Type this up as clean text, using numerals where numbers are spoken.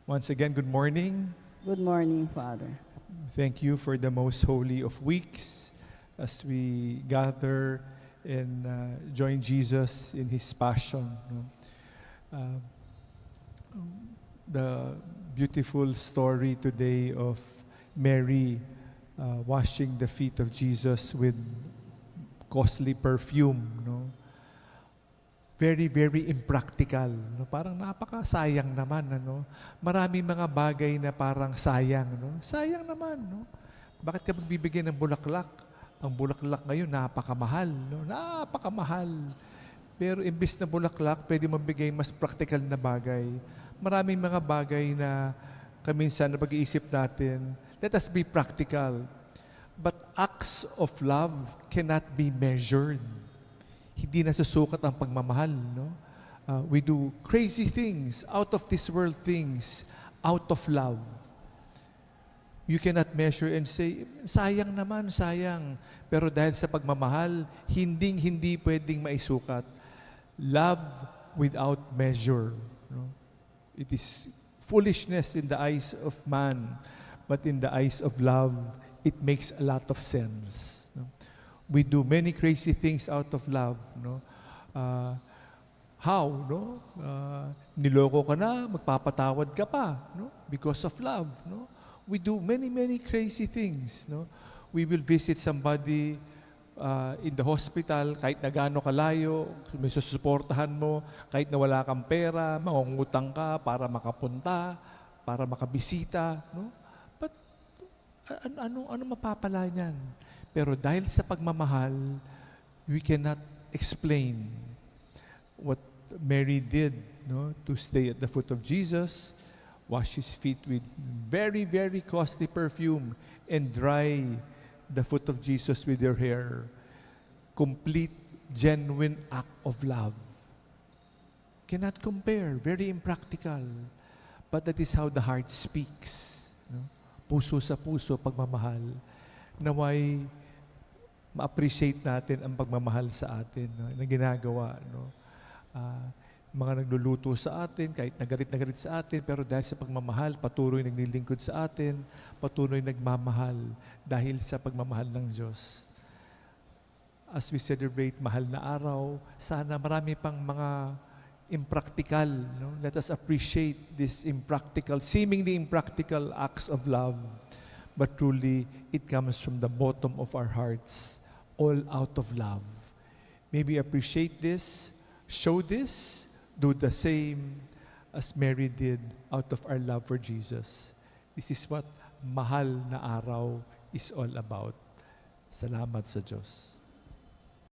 Once again, good morning. Good morning, Father. Thank you for the most holy of weeks as we gather and join Jesus in His passion. No? Uh, the beautiful story today of Mary washing the feet of Jesus with costly perfume. No? Very, very impractical. No? Parang napakasayang naman. Ano? Maraming mga bagay na parang sayang. No? Sayang naman. No? Bakit ka magbibigay ng bulaklak? Ang bulaklak ngayon, napakamahal. No? Napakamahal. Pero imbis na bulaklak, pwede mabigay mas practical na bagay. Maraming mga bagay na kaminsan na pag-iisip natin, let us be practical. But acts of love cannot be measured. Hindi nasusukat ang pagmamahal. No? We do crazy things, out of this world things, out of love. You cannot measure and say, sayang naman, sayang. Pero dahil sa pagmamahal, hindi pwedeng maisukat. Love without measure. No? It is foolishness in the eyes of man, but in the eyes of love, it makes a lot of sense. No? We do many crazy things out of love. No? How? No? Niloko ka na, magpapatawad ka pa. No? Because of love. No? We do many crazy things. No? We will visit somebody in the hospital, kahit na gaano kalayo, may susuportahan mo, kahit na wala kang pera, mangungutang ka para makapunta, para makabisita. No? But ano mapapala niyan? Pero dahil sa pagmamahal, we cannot explain what Mary did, no, to stay at the foot of Jesus, wash His feet with very costly perfume, and dry the foot of Jesus with her hair. Complete, genuine act of love. Cannot compare, very impractical. But that is how the heart speaks. No? Puso sa puso, pagmamahal. Naway ma-appreciate natin ang pagmamahal sa atin, no, na ginagawa. No? Mga nagluluto sa atin, kahit nagarit sa atin, pero dahil sa pagmamahal, patuloy naglilingkod sa atin, patuloy nagmamahal dahil sa pagmamahal ng Diyos. As we celebrate mahal na araw, sana marami pang mga impractical. No? Let us appreciate this impractical, seemingly impractical acts of love. But truly, it comes from the bottom of our hearts, all out of love. Maybe appreciate this, show this, do the same as Mary did out of our love for Jesus. This is what mahal na araw is all about. Salamat sa Diyos.